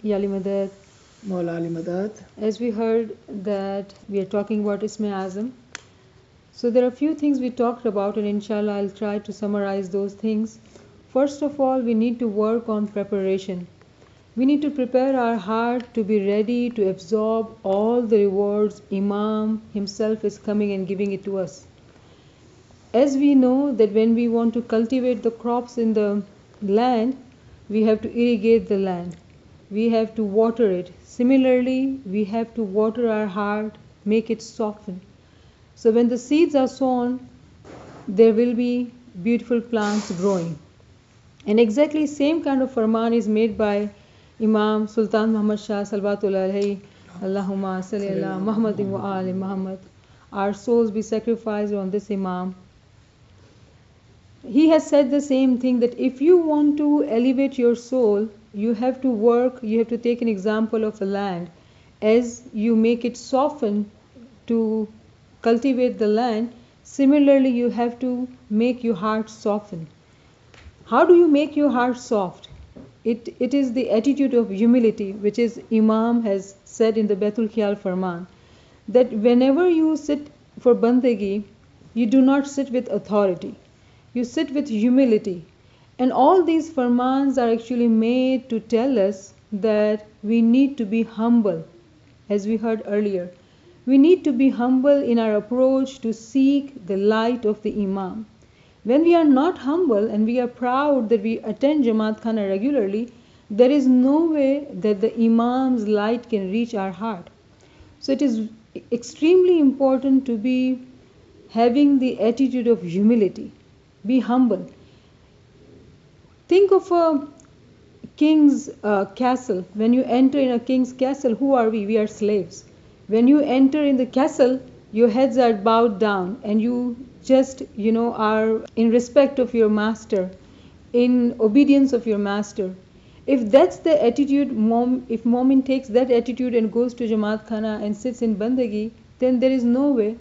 Yali Madad. Maula Ali Madad. As we heard that we are talking about Isme Azam. So there are a few things we talked about, and inshallah I'll try to summarize those things. First of all, we need to work on preparation. We need to prepare our heart to be ready to absorb all the rewards Imam himself is coming and giving it to us. As we know that when we want to cultivate the crops in the land, we have to irrigate the land. We have to water it. Similarly, we have to water our heart, make it soften. So when the seeds are sown, there will be beautiful plants growing. And exactly same kind of farman is made by Imam Sultan Muhammad Shah Salvatullah alayhi, Allahumma salli ala Muhammadin wa ali Muhammad. Our souls be sacrificed on this Imam. He has said the same thing, that if you want to elevate your soul, you have to work, you have to take an example of a land. As you make it soften to cultivate the land, similarly you have to make your heart soften. How do you make your heart soft? It is the attitude of humility, which is Imam has said in the Baitul Khiyal Farman, that whenever you sit for bandagi, you do not sit with authority. You sit with humility. And all these farmans are actually made to tell us that we need to be humble, as we heard earlier. We need to be humble in our approach to seek the light of the Imam. When we are not humble and we are proud that we attend Jamaat Khana regularly, there is no way that the Imam's light can reach our heart. So it is extremely important to be having the attitude of humility. Be humble. Think of a king's castle. When you enter in a king's castle, who are we? We are slaves. When you enter in the castle, your heads are bowed down and you just, are in respect of your master, in obedience of your master. If that's the attitude, if Momin takes that attitude and goes to Jamaat Khana and sits in Bandagi, then there is no way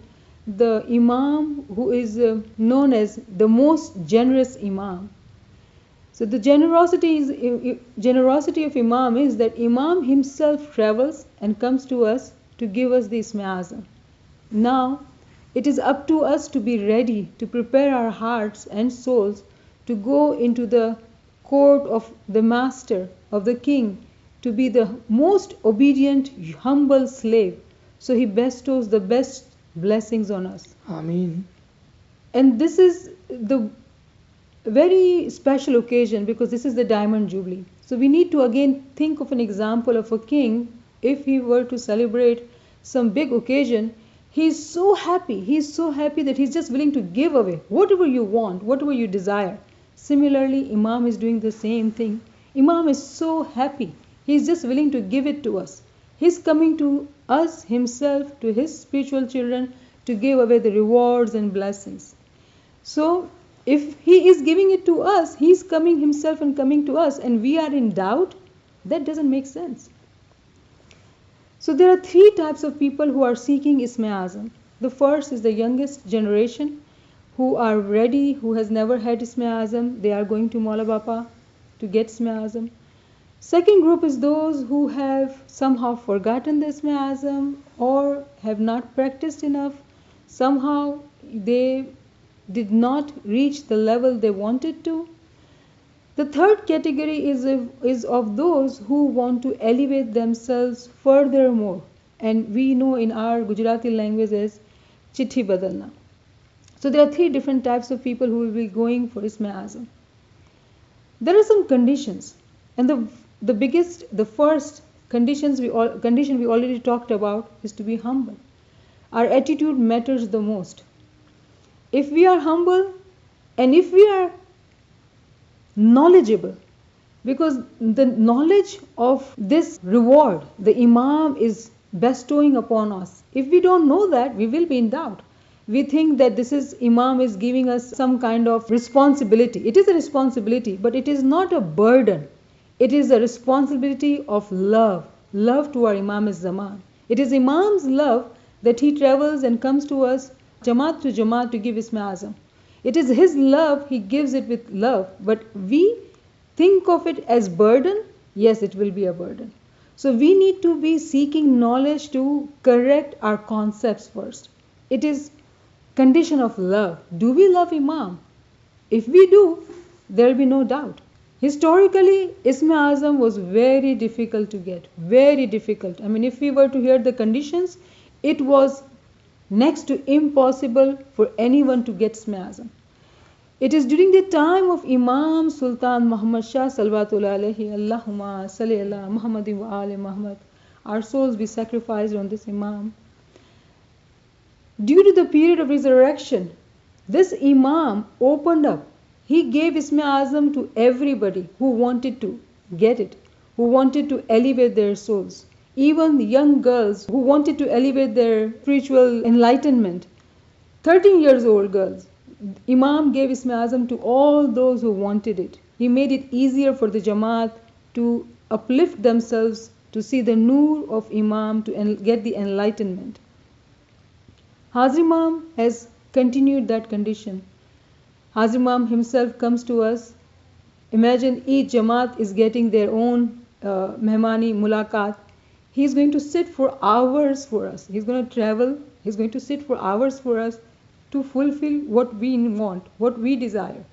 the Imam, who is known as the most generous Imam. So the generosity of Imam is that Imam himself travels and comes to us to give us the Isme Azam. Now, it is up to us to be ready to prepare our hearts and souls to go into the court of the master, of the king, to be the most obedient, humble slave. So he bestows the best blessings on us. Ameen. And this is the very special occasion because this is the Diamond Jubilee. So we need to again think of an example of a king. If he were to celebrate some big occasion, he's so happy that he's just willing to give away whatever you want, whatever you desire. Similarly, Imam is doing the same thing. Imam is so happy, he's just willing to give it to us. He's coming to us himself, to his spiritual children, to give away the rewards and blessings. So if he is giving it to us, he's coming himself and coming to us, and we are in doubt, that doesn't make sense. So there are three types of people who are seeking Isme Azam. The first is the youngest generation who are ready, who has never had Isme Azam. They are going to Maula Bapa to get Isme Azam. Second group is those who have somehow forgotten the Isme Azam or have not practiced enough. Somehow they did not reach the level they wanted to. The third category is of those who want to elevate themselves furthermore. And we know in our Gujarati language as Chithi Badalna. So there are three different types of people who will be going for Isme Azam. There are some conditions. And the first condition we already talked about is to be humble. Our attitude matters the most. If we are humble and if we are knowledgeable, because the knowledge of this reward the Imam is bestowing upon us, if we don't know that, we will be in doubt. We think that this is Imam is giving us some kind of responsibility. It is a responsibility, but it is not a burden. It is a responsibility of love to our Imam Zaman. It is Imam's love that he travels and comes to us Jamaat to give Isme Azam. It is his love, he gives it with love, but we think of it as burden. Yes, it will be a burden. So we need to be seeking knowledge to correct our concepts first. It is condition of love. Do we love Imam? If we do, there will be no doubt. Historically, Isme Azam was very difficult to get. Very difficult. I mean, if we were to hear the conditions, it was next to impossible for anyone to get Isme Azam. It is during the time of Imam Sultan Muhammad Shah Salawatullah alayhi Allahumma salli ala Muhammadin wa ali Muhammad. Our souls be sacrificed on this Imam. Due to the period of resurrection, this Imam opened up. He gave Isme Azam to everybody who wanted to get it, who wanted to elevate their souls. Even the young girls who wanted to elevate their spiritual enlightenment. 13 years old girls. Imam gave Isme Azam to all those who wanted it. He made it easier for the Jamaat to uplift themselves, to see the noor of Imam, to get the enlightenment. Hazir Imam has continued that condition. Hazir Imam himself comes to us. Imagine each Jamaat is getting their own Mehmani Mulaqat. He's going to sit for hours for us. He's going to travel. He's going to sit for hours for us to fulfill what we want, what we desire.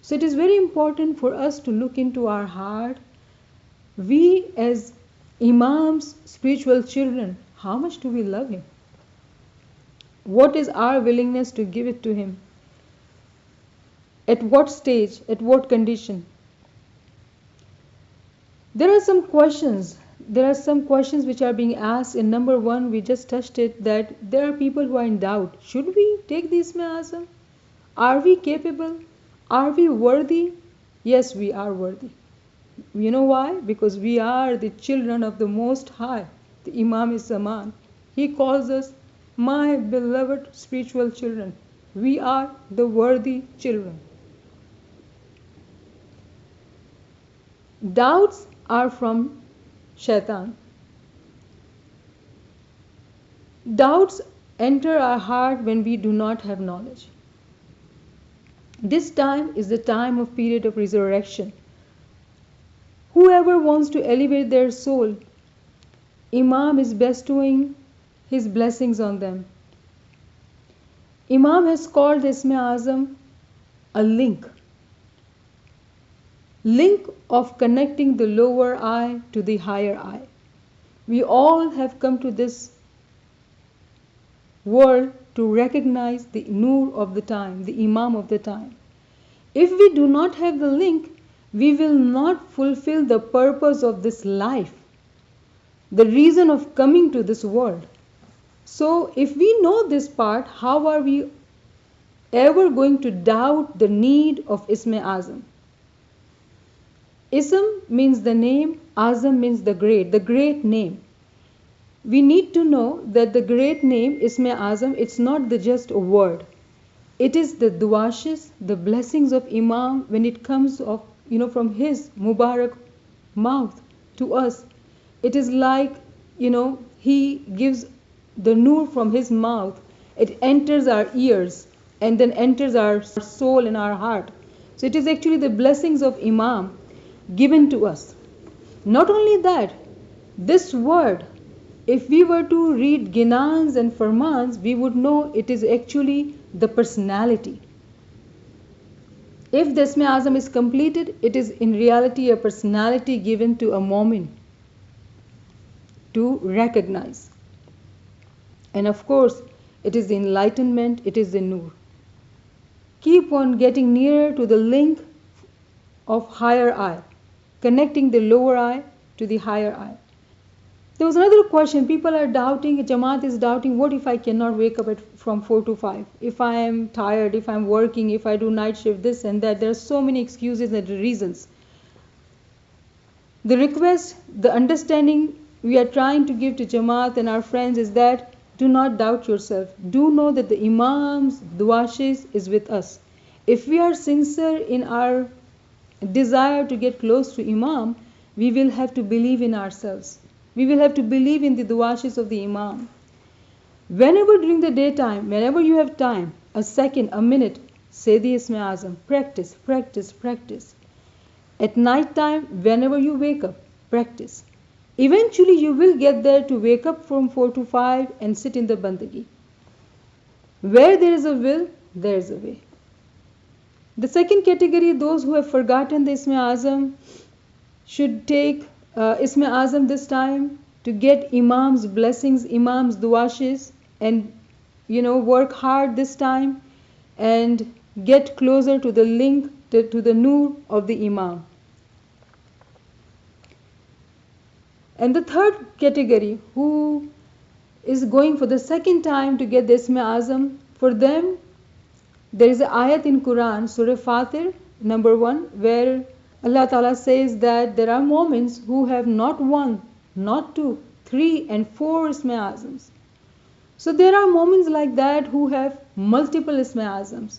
So it is very important for us to look into our heart. We as Imam's spiritual children, how much do we love him? What is our willingness to give it to him? At what stage? At what condition? There are some questions. There are some questions which are being asked. In number one, we just touched it, that there are people who are in doubt. Should we take the Isme Azam? Are we capable? Are we worthy? Yes, we are worthy. You know why? Because we are the children of the Most High, the Imam Zaman. He calls us my beloved spiritual children. We are the worthy children. Doubts are from Shaitan. Doubts enter our heart when we do not have knowledge. This time is the time of period of resurrection. Whoever wants to elevate their soul, Imam is bestowing his blessings on them. Imam has called Isme Azam a link of connecting the lower eye to the higher eye. We all have come to this world to recognize the Noor of the time, the Imam of the time. If we do not have the link, we will not fulfill the purpose of this life, the reason of coming to this world. So if we know this part, how are we ever going to doubt the need of Isme Azam? Ism means the name, Azam means the great name. We need to know that the great name, Isme Azam, it's not just a word. It is the duashes, the blessings of Imam when it comes of, from his Mubarak mouth to us. It is like, he gives the noor from his mouth. It enters our ears and then enters our soul and our heart. So it is actually the blessings of Imam given to us. Not only that, this word, if we were to read Ginans and Farmans, we would know it is actually the personality. If the Isme Azam is completed, it is in reality a personality given to a mu'min to recognize. And of course, it is the enlightenment, it is the Noor. Keep on getting nearer to the link of higher eye, connecting the lower eye to the higher eye. There was another question. People are doubting, Jamaat is doubting, what if I cannot wake up from 4 to 5? If I am tired, if I am working, if I do night shift, this and that. There are so many excuses and reasons. The request, the understanding we are trying to give to Jamaat and our friends is that do not doubt yourself. Do know that the Imam's duashes is with us. If we are sincere in our desire to get close to Imam, we will have to believe in ourselves. We will have to believe in the duashes of the Imam. Whenever during the daytime, whenever you have time, a second, a minute, say the Isme Azam. Practice. At night time, whenever you wake up, practice. Eventually you will get there to wake up from 4 to 5 and sit in the bandagi. Where there is a will, there is a way. The second category, those who have forgotten the Isme Azam, should take Isme Azam this time to get Imam's blessings, Imam's duashes, and work hard this time and get closer to the link to the Noor of the Imam. And the third category, who is going for the second time to get the Isme Azam, for them there is an ayat in Quran, Surah Fatir, number 1, where Allah Ta'ala says that there are moments who have not 1, not 2, 3 and 4 Isme Azams. So there are moments like that who have multiple Isme Azams.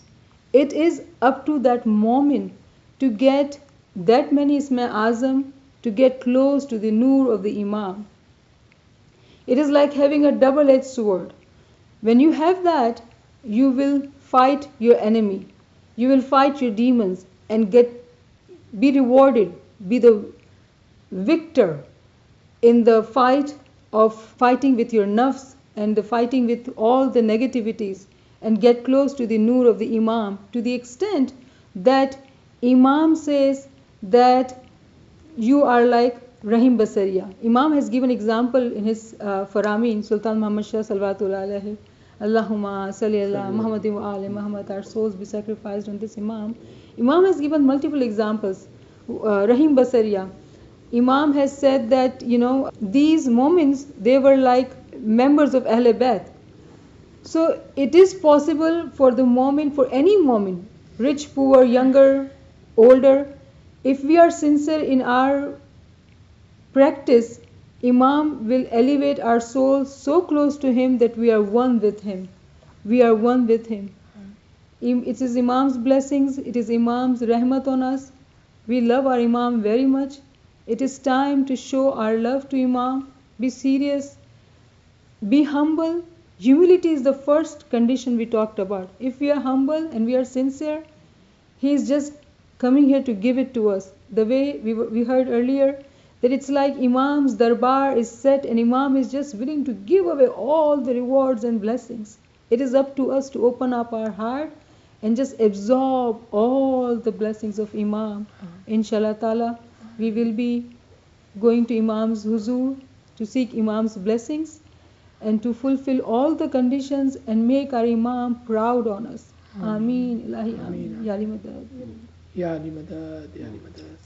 It is up to that moment to get that many Isme Azam, to get close to the Noor of the Imam. It is like having a double-edged sword. When you have that, you will fight your enemy. You will fight your demons and be rewarded, be the victor in the fight of fighting with your nafs and the fighting with all the negativities, and get close to the Noor of the Imam, to the extent that Imam says that you are like Rahim Basariya. Imam has given example in his Faramin, Sultan Muhammad Shah Salawatullah alayhi, Allahumma salli ala Muhammadin wa ali Muhammad, our souls be sacrificed on this Imam. Imam has given multiple examples. Rahim Basariya, Imam has said that, these moments, they were like members of Ahl Bayt. So it is possible for the moment, for any moment, rich, poor, younger, older, if we are sincere in our practice, Imam will elevate our souls so close to him that we are one with him. We are one with him. It is Imam's blessings, it is Imam's rahmat on us. We love our Imam very much. It is time to show our love to Imam. Be serious. Be humble. Humility is the first condition we talked about. If we are humble and we are sincere, He is just coming here to give it to us. The way we heard earlier, that it's like Imam's darbar is set and Imam is just willing to give away all the rewards and blessings. It is up to us to open up our heart and just absorb all the blessings of Imam. Inshallah ta'ala, we will be going to Imam's huzur to seek Imam's blessings and to fulfill all the conditions and make our Imam proud on us. Ameen. Ilahi Ameen. Ya Ali Madad. Ya Ali Madad. Ya Ali Madad.